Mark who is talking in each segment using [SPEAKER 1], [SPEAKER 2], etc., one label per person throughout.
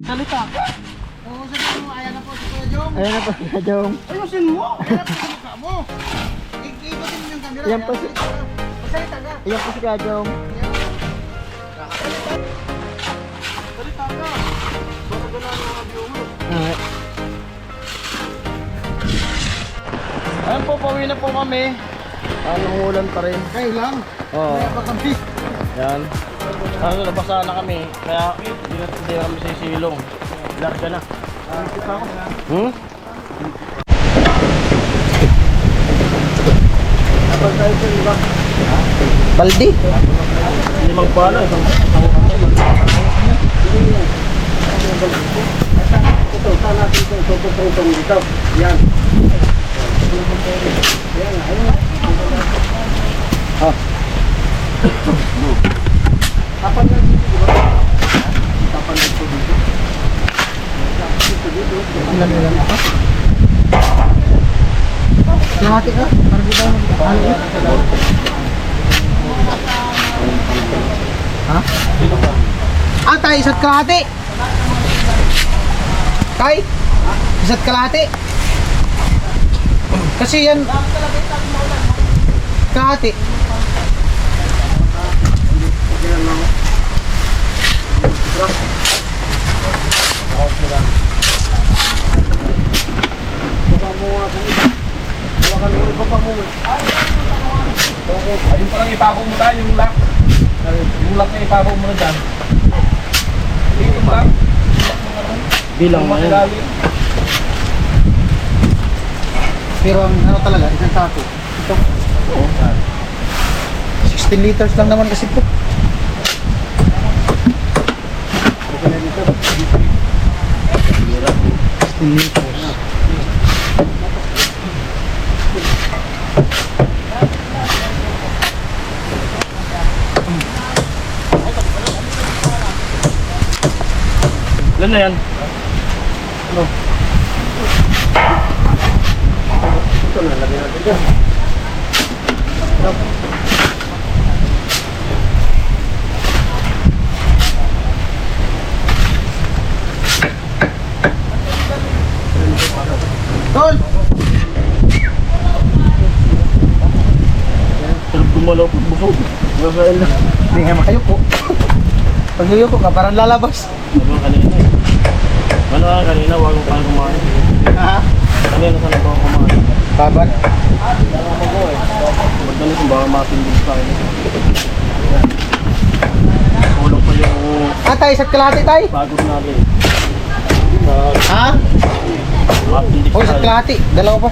[SPEAKER 1] Salita ka. Oo, sabi mo, ayan na po si Kuya Jong.
[SPEAKER 2] Ayan na po, Kuya Jong.
[SPEAKER 1] Ayusin mo. Ayan na po sa mukha mo. Ikutin mo yung camera.
[SPEAKER 2] Ayan po si...
[SPEAKER 1] Salita ka.
[SPEAKER 2] Ayan po si Kuya Jong.
[SPEAKER 1] Salita ka. Para gala ng mga viewers.
[SPEAKER 2] Ayan po, pauwi na po kami. Anong ulan pa rin.
[SPEAKER 1] Kayo lang.
[SPEAKER 2] Oo.
[SPEAKER 1] Kaya pa kami.
[SPEAKER 2] Yan. Ano, nabasa na kami. Kaya hindi kami sa silong. Larga na.
[SPEAKER 1] Kita ko.
[SPEAKER 2] Hmm?
[SPEAKER 1] Kapag tayo sa iba.
[SPEAKER 2] Baldi? Limang pala.
[SPEAKER 1] Ito, saan natin ito? Ito, dito. Yan. Yan, ayun.
[SPEAKER 2] Ah.
[SPEAKER 1] Tapan na dito, di ba? Tapan na ito dito. Ilan ito? Lahati ka? Para di ba? Ano? Ha? Ah, tayo isa't kalahati. Tay? Isa't kalahati. Kasi yan kalahati.
[SPEAKER 3] Ayun palang ipabaw mo tayo, yung lock. Yung lock na ipabaw mo na dyan. Yung lock.
[SPEAKER 2] Bilang mo yun.
[SPEAKER 1] Pero ang ano talaga, isang sako. Ito. Oo. 16 liters lang naman kasi po. 16 liters.
[SPEAKER 2] Ilan na yan?
[SPEAKER 1] Ano? Ito na, lagyan natin dyan. Tol!
[SPEAKER 2] Sarap gumalaw pag busog. Rafael na.
[SPEAKER 1] Hindi nga makayuko. Pag yuyuko ka, parang lalabas.
[SPEAKER 2] Ano ang kanina eh. Ano nga kanina, wag mo paano kumain.
[SPEAKER 1] Ha?
[SPEAKER 2] Kanina saan ako kumain.
[SPEAKER 1] Baban?
[SPEAKER 2] Magdala kung baka matindig sa akin. Kulang pa yung
[SPEAKER 1] Ah, tayo, isa't kalahati tayo.
[SPEAKER 2] bagos natin.
[SPEAKER 1] Ha?
[SPEAKER 2] Matindig
[SPEAKER 1] Oh, isa't
[SPEAKER 2] tayo.
[SPEAKER 1] kalahati. Dalawa pa.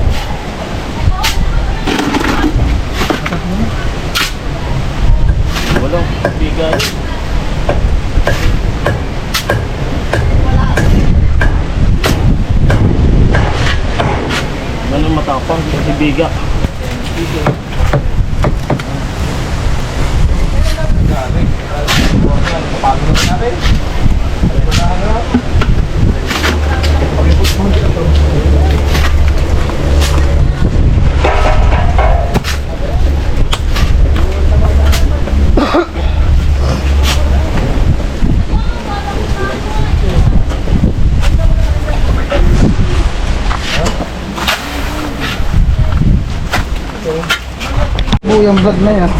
[SPEAKER 2] Walang bigay. Ganun matapang kasi biga.
[SPEAKER 1] Bu yung vlog na yan.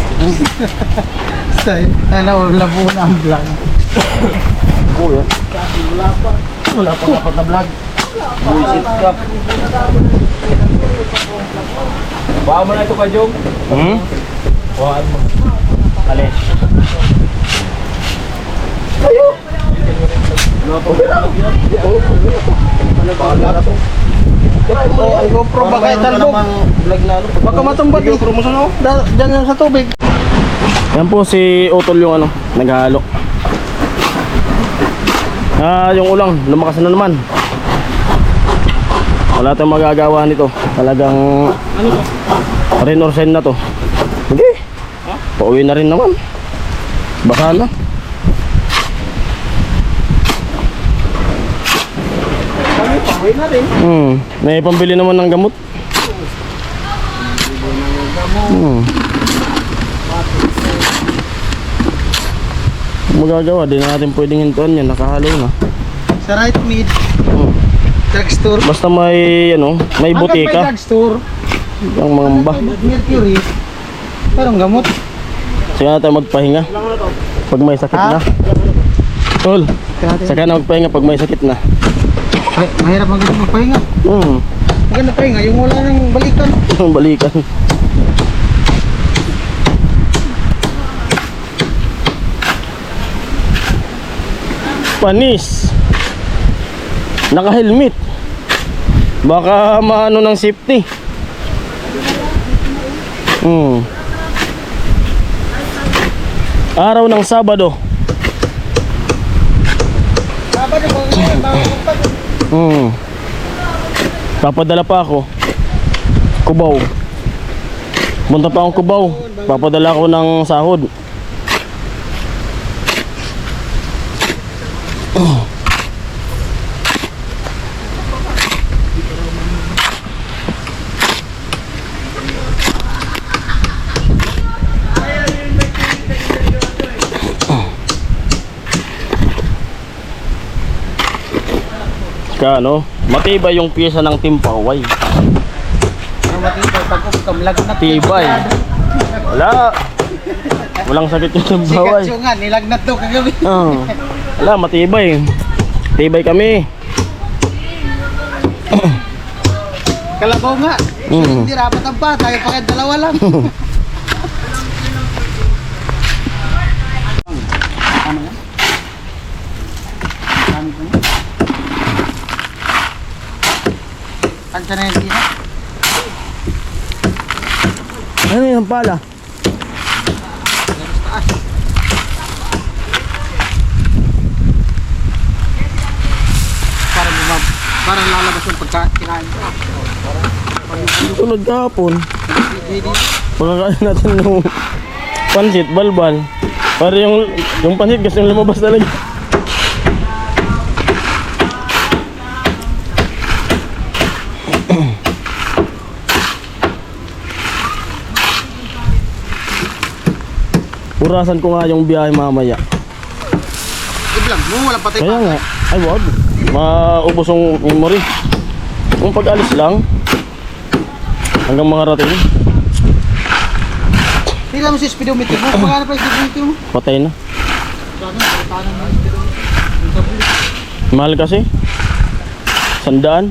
[SPEAKER 1] Style. Ano, labo na ang vlog.
[SPEAKER 2] Kuya. Wala pa dapat na vlog. Buisit ka.
[SPEAKER 3] Bawa mo na ito kay Jong.
[SPEAKER 2] Hmm?
[SPEAKER 3] Bawaan mo.
[SPEAKER 2] Alis.
[SPEAKER 1] Oh, ay GoPro ba kayo talbog?
[SPEAKER 2] Vlog na ano.
[SPEAKER 1] Baka matumbat eh.
[SPEAKER 2] Promo sa no?
[SPEAKER 1] Diyan yan sa tubig.
[SPEAKER 2] Yan po si Utol yung ano, naghahalo. Yung ulang, lumakas na naman. Wala tayong magagawa nito. Talagang rain or shine na to. Hindi. Pauwi na rin naman. Baka na.
[SPEAKER 1] Pawin na rin.
[SPEAKER 2] May pambili naman ng gamot. Magagawa, di na natin pwedeng hintuan yan, nakahalo na.
[SPEAKER 1] Sa right mid,
[SPEAKER 2] Hmm.
[SPEAKER 1] drugstore.
[SPEAKER 2] Basta may ano, may
[SPEAKER 1] Hanggang may
[SPEAKER 2] butika.
[SPEAKER 1] drugstore,
[SPEAKER 2] Ang mga mamba.
[SPEAKER 1] Mercury, parang gamot.
[SPEAKER 2] Sige na tayo magpahinga. Pag may sakit
[SPEAKER 1] Ha?
[SPEAKER 2] na. Tol, saka na magpahinga pag may sakit na.
[SPEAKER 1] Mahirap magpahinga. Maganda pahinga, yung wala nang balikan.
[SPEAKER 2] Balikan. Panis. Naka-helmet. Baka maano ng safety. Araw ng Sabado.
[SPEAKER 1] Sabado ko ngayon, bago pag
[SPEAKER 2] Papadala pa ako. Cubao. Punta pa akong Cubao. Papadala ko ng sahod. Kaya ano, matibay yung pyesa ng Timpaway.
[SPEAKER 1] ano matibay pag lagnat.
[SPEAKER 2] Tibay. Wala. Walang sakit yung Timpaway.
[SPEAKER 1] Si Katsu nga, nilagnat daw kagabi.
[SPEAKER 2] Wala, matibay. Tibay kami.
[SPEAKER 1] Kalabaw nga. Hindi rapat ang pa, tayo pa kayo dalawa lang. Ano yan? Ano yan? Kansa na yan din ha?
[SPEAKER 2] Ano yung pala?
[SPEAKER 1] Taas. Para lalabas yung pagkakain ko.
[SPEAKER 2] Tulad kahapon.
[SPEAKER 1] Hindi.
[SPEAKER 2] Pagkakain natin yung pansit, balbal. Para yung pansit kasi yung lumabas talaga. Purasan ko nga yung biyahe mamaya.
[SPEAKER 1] Iblang mo, walang patay
[SPEAKER 2] Kaya
[SPEAKER 1] pa.
[SPEAKER 2] nga, ay wag. Maubos yung memory. Kung pag-alis lang, hanggang mga rating,
[SPEAKER 1] Tingnan mo si speedometer mo. Magkano pa yung speedometer mo?
[SPEAKER 2] patay na.
[SPEAKER 1] Sabi, pagkano mo yung speedometer?
[SPEAKER 2] Mahal kasi. 100.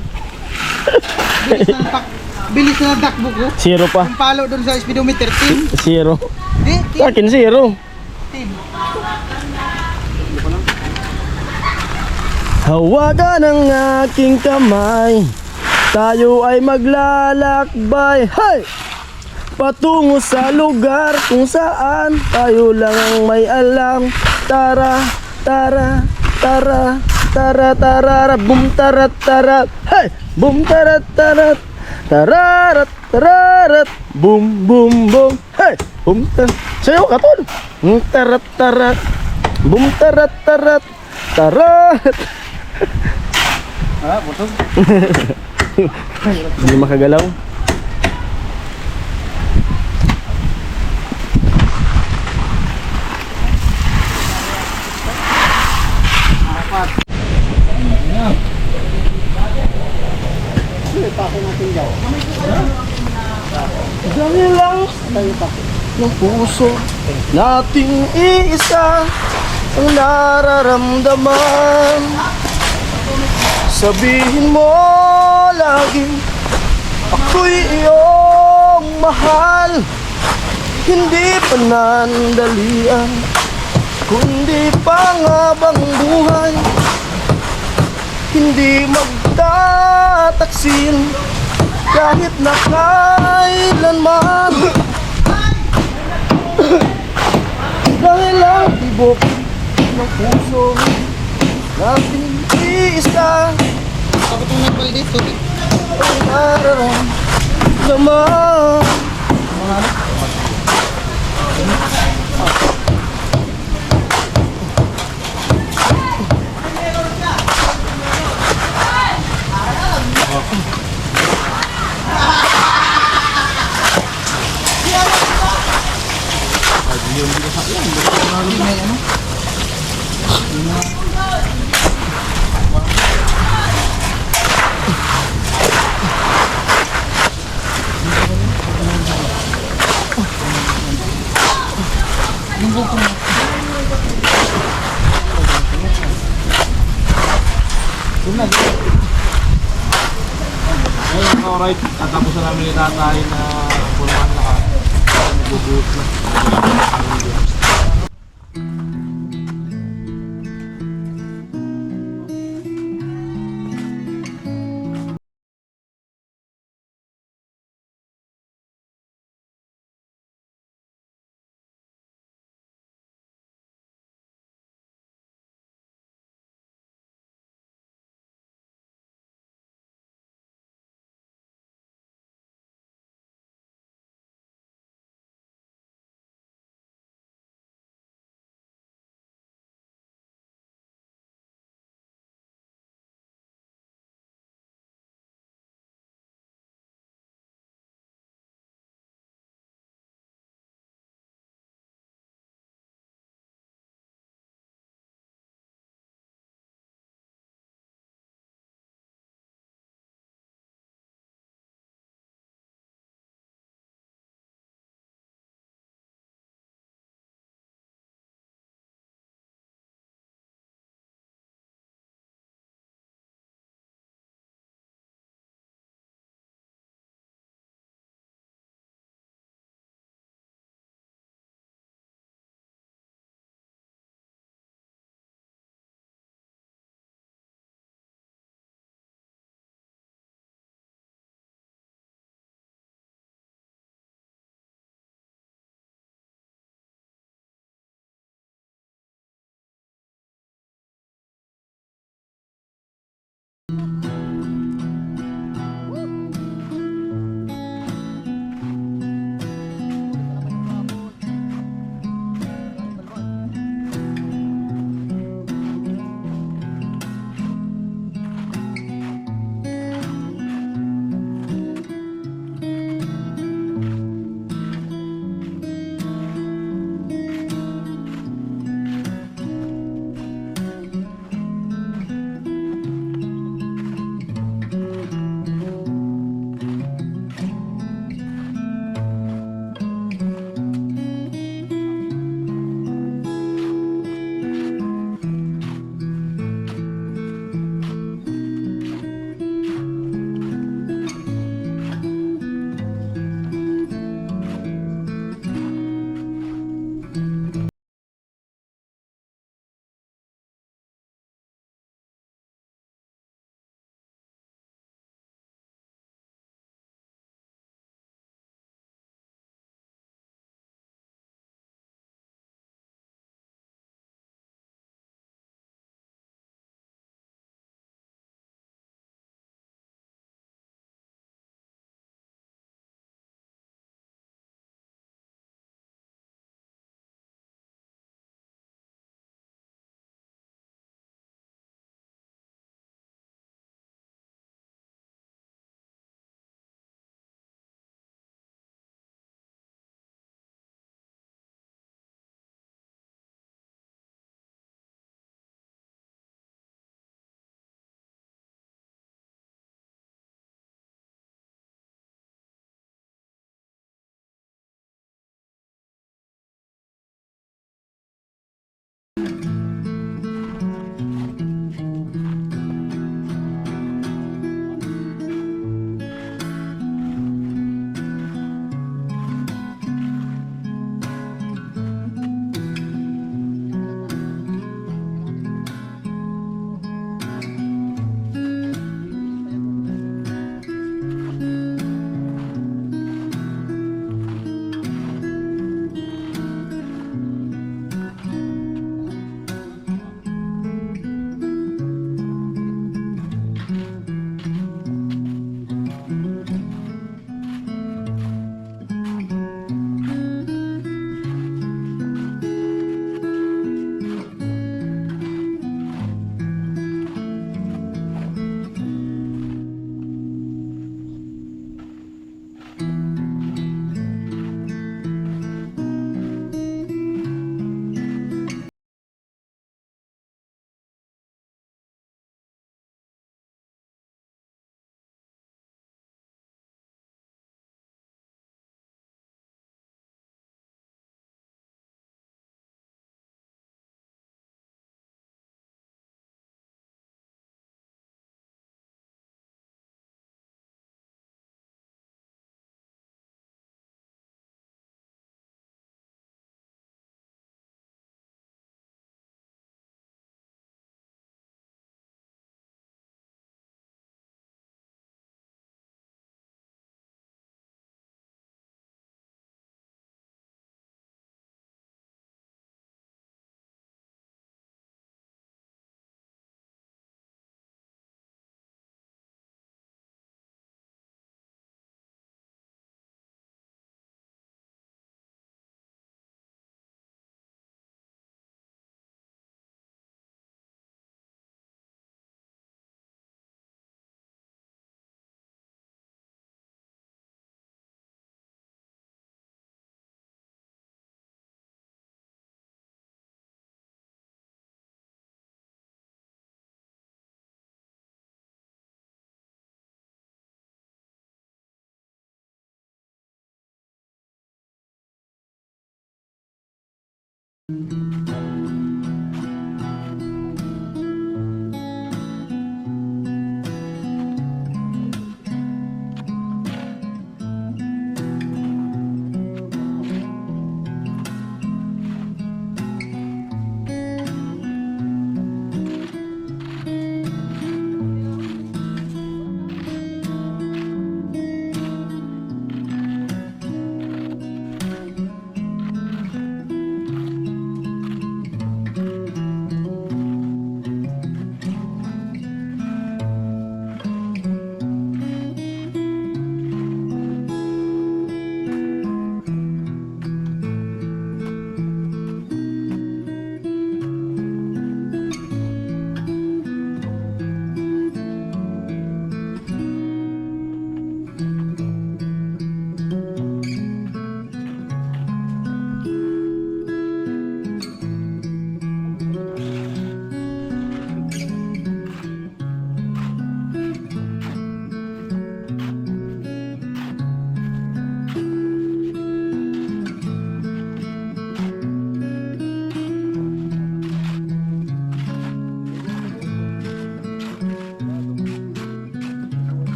[SPEAKER 1] Bilis na ng takbo ko.
[SPEAKER 2] Zero pa.
[SPEAKER 1] Yung palo doon sa speedometer, team.
[SPEAKER 2] Zero.
[SPEAKER 1] Di,
[SPEAKER 2] Sa
[SPEAKER 1] team.
[SPEAKER 2] akin zero.
[SPEAKER 1] Team.
[SPEAKER 2] Hawakan ang aking kamay, tayo ay maglalakbay, hey! Patungo sa lugar kung saan tayo lang ang may alam. Tara, tara, tara, tara, tara, bum tarat tarat, hey! Bum tarat tarat, tararat tararat, bum bum bum, hey! Bum tarat, sayo ka tol! Tarat tarat, bum tarat tarat, tarat.
[SPEAKER 1] Ah, butog.
[SPEAKER 2] Hindi makagalaw.
[SPEAKER 1] Apat. Ipako natin daw.
[SPEAKER 2] Dami lang ng puso nating iisa ang nararamdaman. Sabihin mo lagi ako'y iyong mahal. Hindi panandalian kundi panghabang buhay. Hindi magtataksin kahit na kailanman. Dahil lang tibok ng puso nating iisa
[SPEAKER 1] Tapos itong nagpalit tubig.
[SPEAKER 2] ang nararamdaman.
[SPEAKER 1] Hindi may ano. Yun na.
[SPEAKER 3] Ayun, alright. At tapos na namin itatay na puluhan na ka. Nagbubuhos na.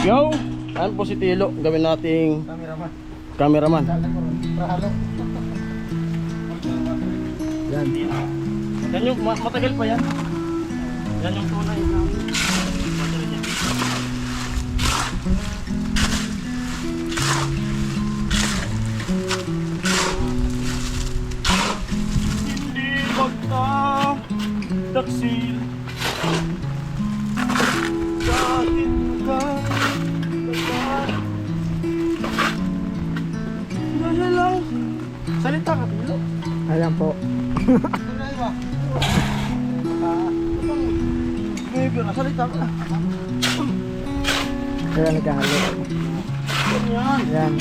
[SPEAKER 2] Yo! Ayan po si Tilo. Gawin nating
[SPEAKER 1] Cameraman.
[SPEAKER 2] cameraman.
[SPEAKER 1] Prahalo.
[SPEAKER 2] Yan. Yan yung matagal pa yan. Yan yung tunay na battery niya. Hindi magtataksil kahit ka dahil lang salita ka, Tilo.
[SPEAKER 4] Alam po.
[SPEAKER 2] Maybe na salita ka.
[SPEAKER 4] Kaya nagkahalo.
[SPEAKER 2] Ganyan.
[SPEAKER 4] Yan.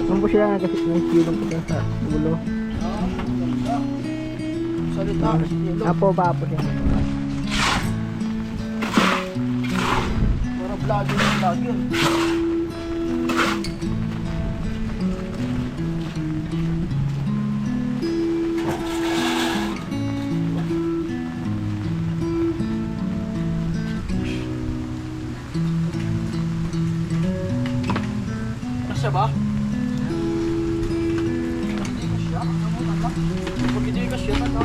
[SPEAKER 4] Kung po siya kasi yung silong po dyan sa ulo.
[SPEAKER 2] Salita ka, Tilo.
[SPEAKER 4] Apo pa po siya.
[SPEAKER 2] Para vlogger. Kasya ba? Kasya? Pag hindi kasya, ano?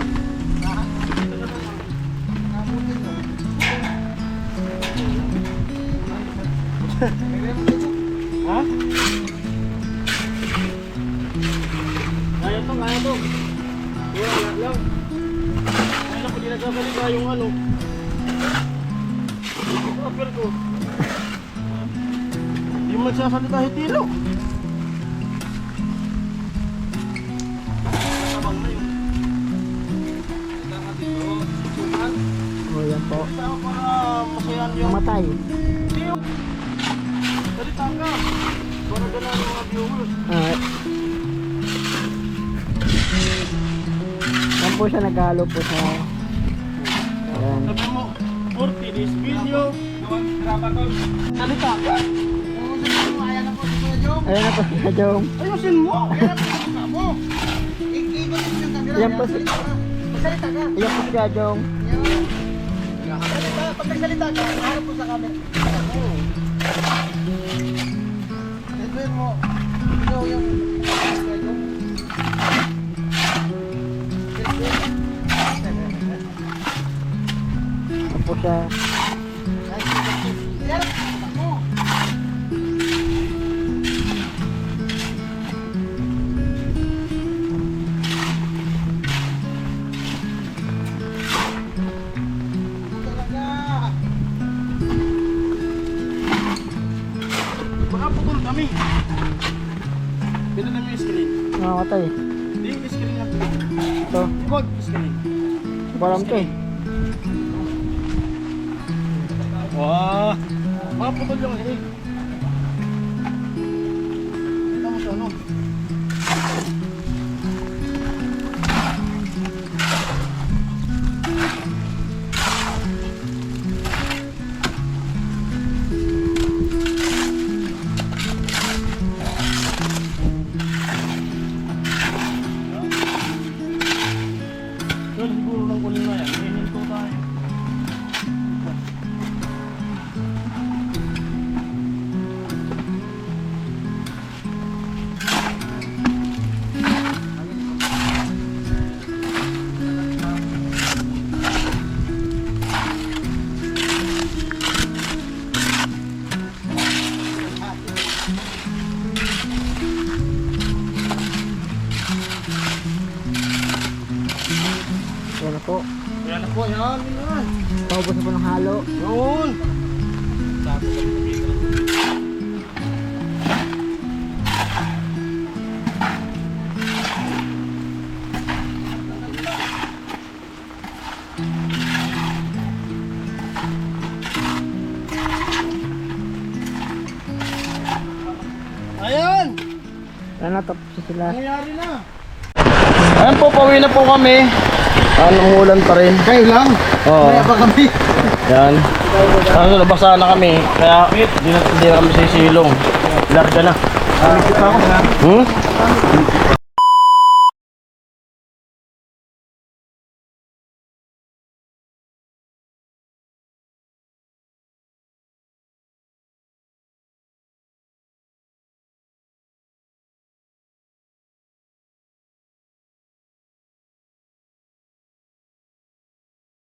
[SPEAKER 2] Ha? Kaya to. Wala lang. Kaya na po di nagsasalita yung ano. Upper ko. Hindi mo nagsasalita si Tilo. Kasabang na yun. Kasama dito. Susukan.
[SPEAKER 4] O yan po.
[SPEAKER 2] Kasama para masayan yung...
[SPEAKER 4] Mamatay.
[SPEAKER 2] Tilo! Salita ka. Para gana ng mga viewers.
[SPEAKER 4] Yan po siya naghalo po sa... Ayan.
[SPEAKER 3] Salita.
[SPEAKER 4] Ayan na po, Kuya Jong.
[SPEAKER 3] Ayusin mo.
[SPEAKER 4] Ayan po si...
[SPEAKER 1] Magsalita ka.
[SPEAKER 4] Ayan po si Kuya Jong.
[SPEAKER 1] Pag nagsalita ka, harap po sa camera. Ituin mo. Ikaw yung...
[SPEAKER 4] Ayan po siya.
[SPEAKER 3] Baka putol kami. Pino na yung screen.
[SPEAKER 4] Nakamatay.
[SPEAKER 3] Hindi yung screen lang.
[SPEAKER 4] Ito.
[SPEAKER 3] Huwag screen.
[SPEAKER 4] Baram to eh.
[SPEAKER 3] Wah. Baka putol yung hihig. Kita mo sa ano? Yun, siguro lang kunin na yan. Hihinto tayo.
[SPEAKER 4] Ayan na po.
[SPEAKER 3] Yan na po, yan. Yan.
[SPEAKER 4] Paubos na po ng halo.
[SPEAKER 3] Yun. Ayan!
[SPEAKER 4] Ayan na, tapos na sila.
[SPEAKER 3] Nangyari na.
[SPEAKER 2] Ayan po, pauwi na po kami. Anong ulan pa rin.
[SPEAKER 1] Kayo lang.
[SPEAKER 2] Oo.
[SPEAKER 1] Kaya pa kami.
[SPEAKER 2] Yan. Ano, nabasa na kami. Kaya hindi na kami sisilong. Larga na. Hmm?